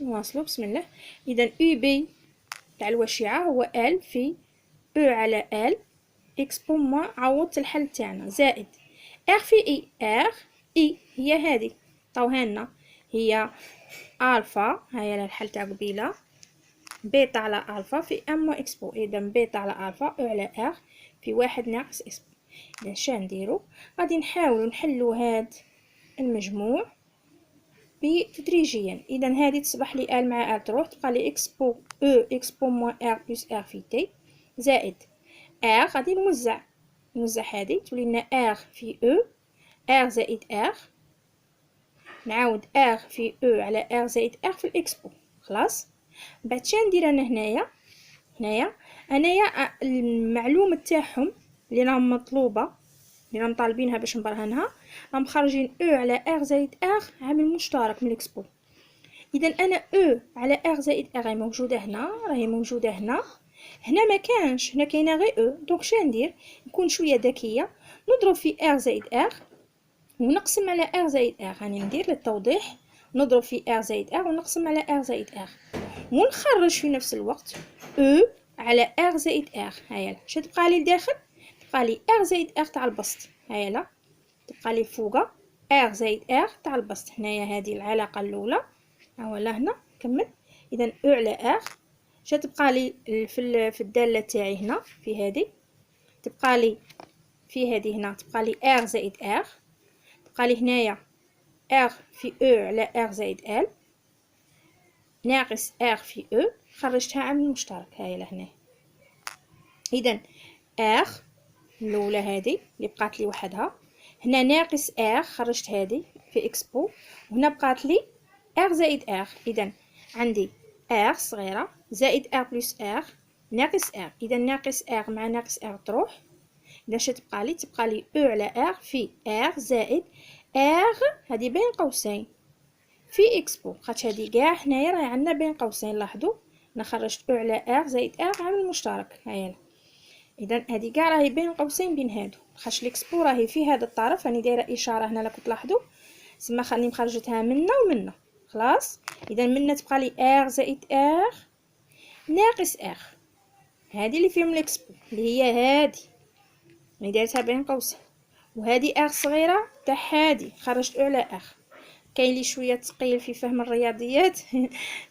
نواصلو بسم الله. اذا او بي تاع الوشيعه هو ال في او على ال اكس بو موان، عوضت الحل تاعنا، زائد ار في اي. ار اي هي هذه طاوها لنا، هي الفا، هاي الحل تاع قبيله، بيتا على الفا في ام موان اكس بو. اذا بيتا على الفا او على ار في واحد ناقص اكس بو. اذا شنو نديرو؟ غادي نحاولوا نحلوا هاد المجموع تدريجيا. اذا هذه تصبح لي ال مع ال تروح، تبقى لي اكس بو او اكس بو موان ار بلس ار في تي، زائد ار غادي نوزع هذه تولي لنا ار في او، ار زائد ار، نعاود ار في او على ار زائد ار في الاكس بو. خلاص. بعد شنو ندير انا هنايا انايا المعلومه تاعهم اللي راهم مطلوبه، اللي راهم طالبينها باش نبرهنها، راهم خارجين او على ار زائد ار عامل مشترك من الاكس بو. اذا انا او على ار زائد ار راهي موجوده هنا، راهي موجوده هنا، هنا ما كانش، هنا كاينه غير او. دونك شنو ندير؟ نكون شويه ذكيه، نضرب في ار زائد ار ونقسم على ار زائد ار. راني ندير للتوضيح، نضرب في ار زائد ار ونقسم على ار زائد ار، ونخرج في نفس الوقت او على ار زائد ار. هايلا شنو تبقى لي لداخل؟ تبقى لي ار زائد ار تاع البسط، هايلا تبقى لي فوق ار زائد ار تاع البسط. هنايا هذه العلاقه الاولى، ها ولا هنا كمل. اذا او على ار شنو تبقى لي في الداله تاعي هنا، في هذه تبقى لي، في هذه هنا تبقى لي ار زائد ار، تبقى لي هنايا ار في او على ار زائد ال ناقص ار في او، خرجتها عامل مشترك، هاي لهنا. اذا ار الاولى هذه اللي بقات لي وحدها، هنا ناقص ار خرجت هذه في اكس بو، وهنا بقات لي ار زائد ار. اذا عندي ار صغيره زائد ار بلس ار ناقص ار. اذا ناقص ار مع ناقص ار تروح، اذا شنو تبقى لي؟ تبقى لي او على ار في ار زائد ار هذه بين قوسين في اكس بو، خاطش هذه كاع هنايا راهي عندنا بين قوسين. لاحظوا انا خرجت او على ار زائد ار عامل مشترك، هايلا. اذا هذه كاع راهي بين قوسين بين هادو، خاطش الاكس بو راهي في هذا الطرف، راني دايره اشاره هنا لا كنت تلاحظوا، تسمى خليني مخرجتها منا ومنا. خلاص. اذا منا تبقى لي ار زائد ار ناقص ار، هذه اللي فيهم الاكس بو اللي هي هذه اللي دايرتها بين قوسين، وهذه ار صغيره تاع هذه خرجت او على ار. كاين لي شويه ثقيل في فهم الرياضيات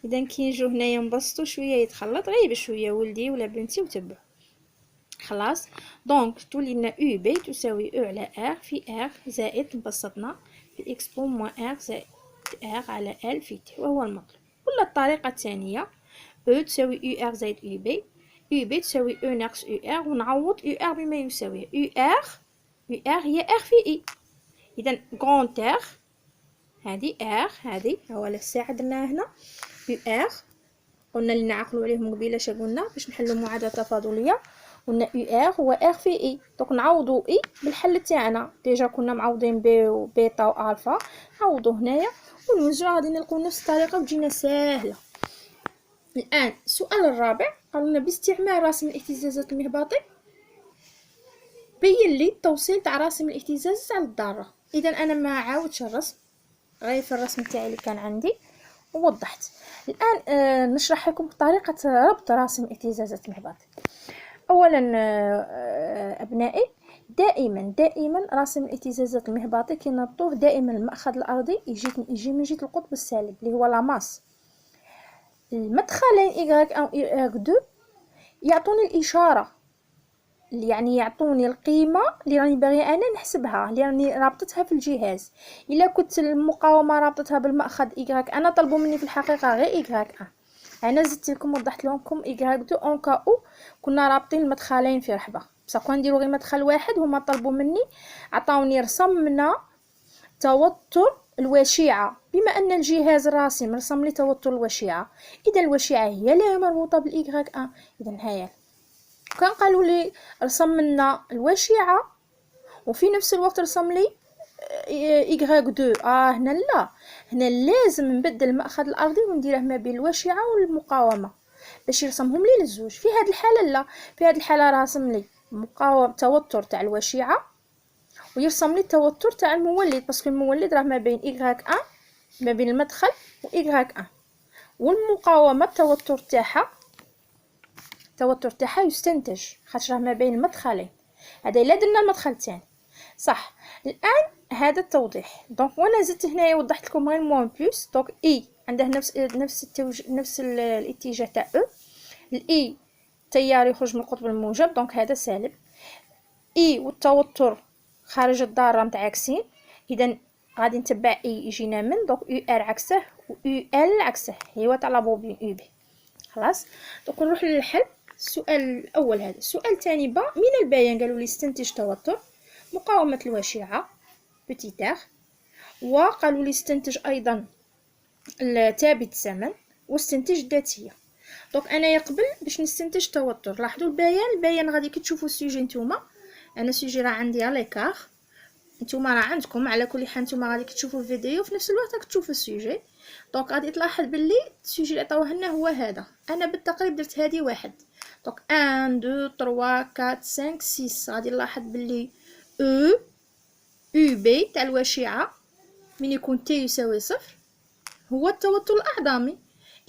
اذا كي نجيو هنايا نبسطوا شويه يتخلط، غير بشويه ولدي ولا بنتي وتبعوا. خلاص. دونك تولي لنا او بي تساوي او على ار في ار زائد نبسطنا في اكس بو موان ار زائد ار على ال في تي، وهو المطلوب. ولا الطريقه الثانيه او تساوي او ار زائد او بي تساوي او ناقص او ار، ونعوض او ار بما يساويه او ار هي ار في اي. اذا كونت ار هذه ار، هذه هو الساعه درناها هنا او ار، قلنا اللي نعقلوا عليهم قبيله شا قلنا باش نحلوا معادله تفاضليه، قلنا او ار هو ار في اي. دونك نعوضوا اي بالحل تاعنا، ديجا كنا معوضين بي وبيتا والفا، نعوضوا هنايا ونوزعوا، غادي نلقاو نفس الطريقه وتجينا ساهله. الان السؤال الرابع قال لنا باستعمال رسم الاهتزازات المهبطي بين لي التوصيل تاع رسم الاهتزاز على الذره. اذا انا ما عاودش الرسم، غير في الرسم تاعي اللي كان عندي ووضحت. الان نشرح لكم طريقه ربط راسم اهتزازات المهبطي. اولا ابنائي، دائما راسم الاهتزازات المهبطي كي نربطوه دائما المأخذ الارضي يجي من جهه القطب السالب اللي هو لا ماس. المدخلين y او y2 يعطوني الاشاره، يعني يعطوني القيمه اللي راني باغي انا نحسبها، اللي راني رابطتها في الجهاز. الا كنت المقاومه رابطتها بالمأخذ y، انا طلبوا مني في الحقيقه غير y1، انا زدت لكم وضحت لكم y2 اون كاو كنا رابطين المدخلين في رحبه، بصح كون نديرو غير مدخل واحد هما طلبوا مني، عطاوني رسمنا توتر الوشيعه، بما ان الجهاز الراسم رسم لي توتر الوشيعه، اذا الوشيعه هي اللي مربوطه بالاي 1. اذا هيا كان قالوا لي رسم لنا الوشيعه وفي نفس الوقت رسم لي y2، هنا لا، هنا لازم نبدل المأخذ الارضي ونديره ما بين الوشيعه والمقاومه باش يرسمهم لي للزوج. في هذه الحاله لا، في هذه الحاله راسم لي مقاومه توتر تاع الوشيعه ويرسم لي التوتر تاع المولد، باسكو المولد راه ما بين y1 ما بين المدخل و y1. والمقاومه التوتر تاعها يستنتج خاطر ما بين المدخلين. هذا الا درنا المدخل الثاني صح. الان هذا التوضيح. دونك وانا زدت هنايا وضحت لكم غير موان بلس. دونك اي عنده نفس الاتجاه تاع او. الاي تيار يخرج من القطب الموجب دونك هذا سالب. اي والتوتر خارج الدائره متعاكسين، اذا غادي نتبع اي يجينا من دونك يو ار عكسه و يو ال عكسه، هي تاع لا بوبين يو بي. خلاص دونك نروح للحل. السؤال الاول هذا. السؤال الثاني با من البيان قالوا لي استنتج توتر مقاومه الوشيعه بتيت ار، وقالوا لي استنتج ايضا ثابت الزمن واستنتج الذاتيه. دونك انايا قبل باش نستنتج توتر لاحظوا البيان غادي كتشوفوا السوجي نتوما. انا السوجي راه عندي على ليكار، نتوما راه عندكم على كل حال نتوما غادي كتشوفوا الفيديو وفي نفس الوقت راك تشوفوا السوجي. دونك غادي تلاحظ باللي السوجي اللي عطاوه لنا هو هذا. انا بالتقريب درت هذه واحد. دونك 1 2 3 4 5 6 غادي نلاحظ باللي او بي تاع الوشيعه من يكون تي يساوي صفر هو التوتر الاعظمي،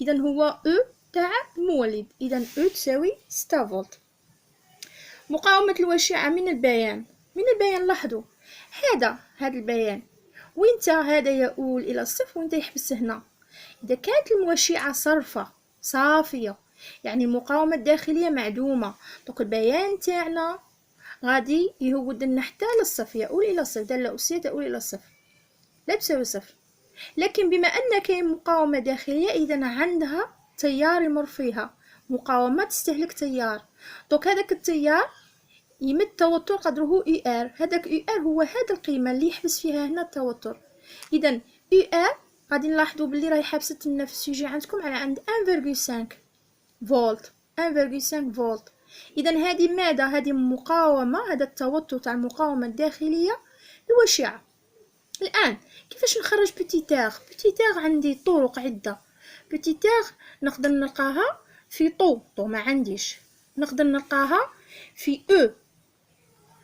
اذا هو او تاع المولد، اذا او تساوي 6 فولت. مقاومه الوشيعه من البيان لاحظوا هذا البيان وانت هذا يؤول الى الصفر وانت يحبس هنا. اذا كانت الوشيعه صافيه يعني المقاومه الداخليه معدومه، دونك البيان تاعنا غادي يهود لنا حتى للصفر، يؤول الى الصفر، داله اسيه تؤول الى الصفر لا تساوي صفر. لكن بما ان كاين مقاومه داخليه اذا عندها تيار يمر فيها، مقاومه تستهلك تيار، دونك هذاك التيار يمد توتر قدره اي ار. هذاك اي ار هو هذا القيمه اللي يحبس فيها هنا التوتر. اذا اي ار غادي نلاحظوا باللي راهي حابسه لنا في السوجي عندكم على عند 1.5 فولت. 1.5 فولت. اذا هذه ماذا؟ هذه مقاومه، هذا التوتر تاع المقاومه الداخليه الوشيعه. الان كيفاش نخرج بتيتار؟ عندي طرق عده. بتيتار نقدر نلقاها في طو ما عنديش، نقدر نلقاها في او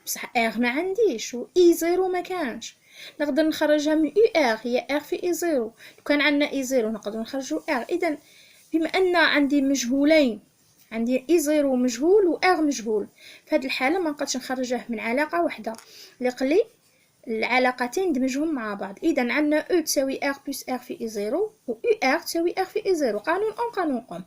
بصح ار ما عنديش، و اي زيرو ما كانش. نقدر نخرجها من او ار، هي ار في اي زيرو. لو كان عندنا اي زيرو نقدر نخرجوا ار. اذا بما ان عندي مجهولين، عندي اي زيرو مجهول و ار مجهول، في هذه الحاله ما نقدرش نخرجه من علاقه واحده، لقلي العلاقتين ندمجهم مع بعض. اذا عندنا او تساوي ار بلس ار في اي زيرو و او ار تساوي ار في اي زيرو. قانون قانون.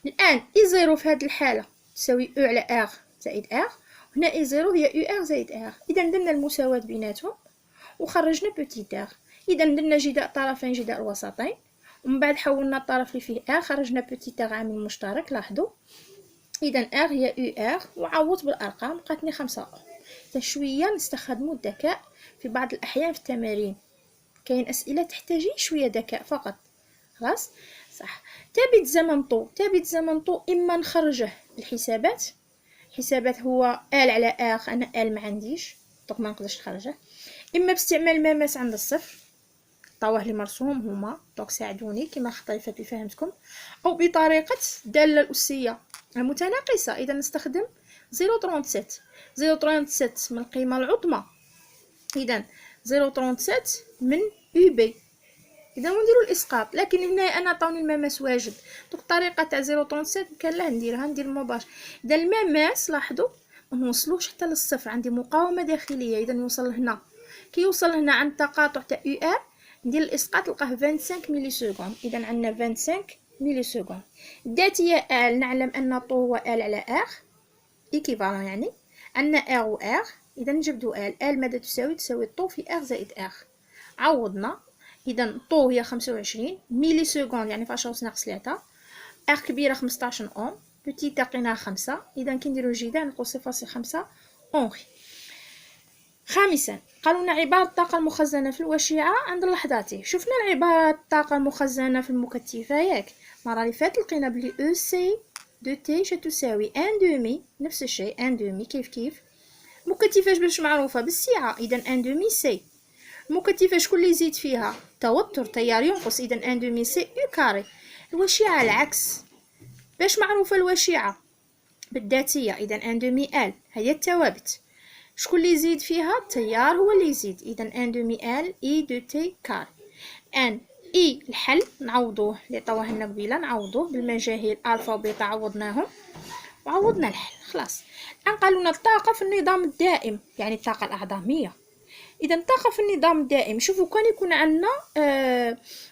الان اي زيرو في هذه الحاله تساوي او على ار زائد ار، هنا اي زيرو هي او ار زائد ار. اذا درنا المساواه بيناتهم وخرجنا بتيتار. اذا درنا جداء طرفين جداء الوسطين، ومن بعد حولنا الطرف اللي فيه ار خرجنا بتيتار عامل مشترك. لاحظوا اذا ار هي او ار وعوضت بالارقام لقاتني 5. شويه نستخدموا الذكاء في بعض الاحيان في التمارين، كاين اسئله تحتاج شويه ذكاء فقط. خلاص صح. ثابت زمن طو اما نخرجه بالحسابات. حسابات هو ال على ار، انا ال ما عنديش دونك ما نقدرش نخرجه، اما باستعمال مماس عند الصفر طواه لي مرسوم هما دونك ساعدوني كما خطيفات اللي فهمتكم، او بطريقه الداله الاسيه المتناقصه. اذا نستخدم 0.37 من القيمه العظمى، اذا 0.37 من يو بي. اذا نديروا الاسقاط، لكن هنا انا عطاوني المماس واجد، دونك الطريقه تاع 0.37 كان لا ندير مباشر. اذا المماس لاحظوا ما نوصلوش حتى للصفر، عندي مقاومه داخليه، اذا يوصل هنا. كي يوصل هنا عند التقاطع تاع يو ار ندير الاسقاط نلقاه 25 ملي سكوند. اذا عندنا 25 ملي سكوند. الذاتيه ال نعلم ان طو هو ال على ار ايكيفالون، يعني عندنا ار و ار، اذا نجبدوا ال ماذا تساوي طو في ار زائد ار. عوضنا، اذا طو هي 25 ملي سكوند يعني في 10 ناقص 3، ار كبيره 15 اوم، بتيت لقيناها 5، اذا كي نديرو الجداء نلقاو 0.5 اوم. خامسا قالوا لنا عبارة الطاقة المخزنة في الوشيعة عند اللحظات. شفنا العبارة الطاقة المخزنة في المكثفة ياك؟ المرة اللي فاتت لقينا بلي او سي دو تي تساوي ان دومي، نفس الشيء ان دومي كيف مكثفة باش معروفة بالسعة، اذا ان دومي سي. المكثفة شكون اللي يزيد فيها؟ توتر، تيار ينقص، اذا ان دومي سي او كاري. الوشيعة العكس، باش معروفة الوشيعة؟ بالذاتية، اذا ان دومي ال هي الثوابت، شكون اللي يزيد فيها؟ التيار هو اللي يزيد، اذا ان دومي ال اي دو تي كار. ان اي الحل نعوضوه اللي عطاوه لنا قبيله، نعوضوه بالمجاهيل الفا وبيتا، عوضناهم وعوضنا الحل خلاص. الان قالوا لنا الطاقه في النظام الدائم، يعني الطاقه الاعظميه. اذا الطاقه في النظام الدائم، شوفوا كان يكون عندنا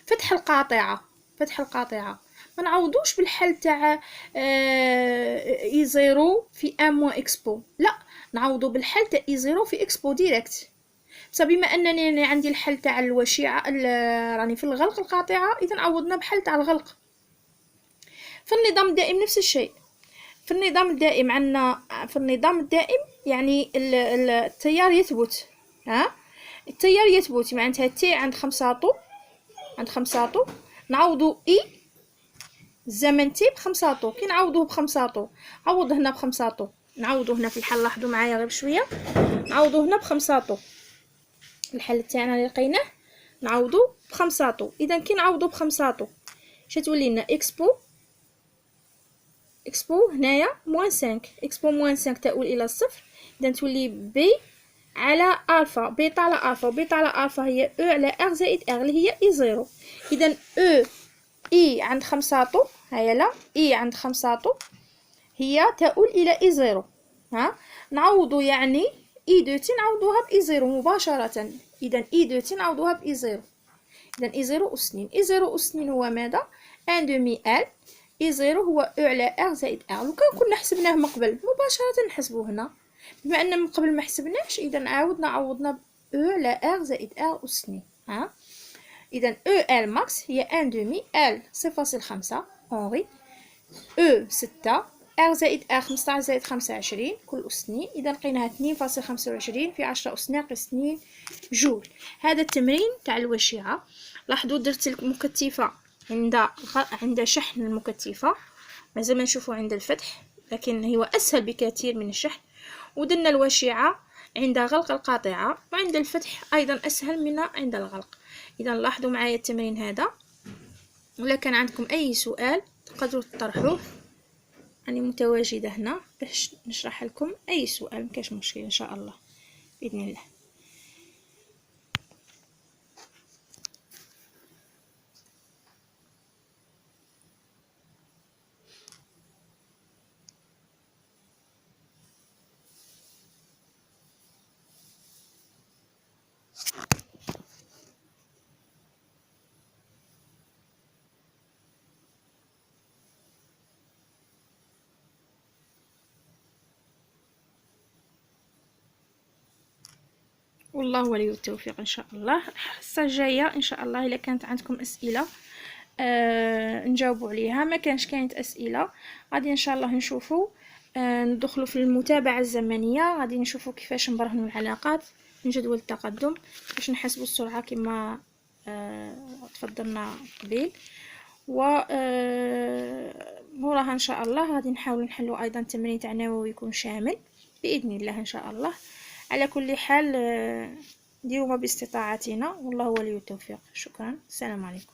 فتح القاطعه، ما نعوضوش بالحل تاع اي زيرو في ان موان اكسبو، لا نعوضوا بالحل تاع اي زيرو في اكسبو ديريكت. بما انني عندي الحل تاع الوشيعه راني في الغلق القاطعه، اذا عوضنا بحل تاع الغلق. في النظام الدائم نفس الشيء. في النظام الدائم عندنا، في النظام الدائم يعني التيار يثبت، التيار يثبت، معناتها تي عند 5 طو، نعوضو اي الزمن تي ب5 طو. كي نعوضوه ب5 طو، عوض هنا ب5 طو، نعوضو هنا في الحل، لاحظوا معايا غير بشويه، نعوضو هنا ب5 طو. الحل تاعنا اللي لقيناه نعوضو ب5 طو. اذا كي نعوضو ب5 طو اش تولي لنا؟ اكسبو هنايا موان 5، اكسبو موان 5 تؤول الى الصفر. اذا تولي بي على الفا، بيتا على الفا، وبيتا على الفا هي او على ار زائد ار اللي هي اي زيرو. اذا او اي عند 5 طو، هيا لا اي عند 5 طو هي تؤول الى اي زيرو. نعوضو يعني اي دو تي نعوضوها باي زيرو مباشره. اذا اي دو تي نعوضوها باي زيرو. اذا اي زيرو اس 2، اي زيرو اس 2 هو ماذا؟ ان دومي ال. اي زيرو هو او على ار زائد ار. لو كان كنا حسبناه من قبل مباشره نحسبوه هنا، بما ان من قبل ما حسبناش اذا عوضنا ب او على ار زائد ار اس 2. اذا او ال ماكس هي ان دومي ال 0.5 اونغي او 6 ار زائد ار 15 زائد 25 كل اس 2. اذا لقيناها 2.25 في 10 اس ناقص 2 جول. هذا التمرين تاع الوشيعه. لاحظوا درت المكتفه عند شحن المكتفه، مازال ما نشوفوا عند الفتح، لكن هو اسهل بكثير من الشحن. ودرنا الوشيعه عند غلق القاطعه، وعند الفتح ايضا اسهل من عند الغلق. اذا لاحظوا معايا التمرين هذا، ولا كان عندكم اي سؤال تقدروا تطرحوه، أنا متواجدة هنا باش نشرح لكم أي سؤال، مكاش مشكل إن شاء الله بإذن الله. والله ولي التوفيق إن شاء الله. الحصة الجاية إن شاء الله إلا كانت عندكم أسئلة نجاوبوا عليها، ما كانش كانت أسئلة غادي إن شاء الله نشوفوا ندخلوا في المتابعة الزمنية، غادي نشوفوا كيفاش نبرهنوا العلاقات من جدول التقدم باش نحسبوا السرعة كما تفضلنا قبيل. و موراها ان شاء الله غادي نحاول نحلوا ايضا تمرين تاع نووي يكون شامل باذن الله ان شاء الله. على كل حال ديروا ما باستطاعتنا، والله ولي التوفيق. شكرا، السلام عليكم.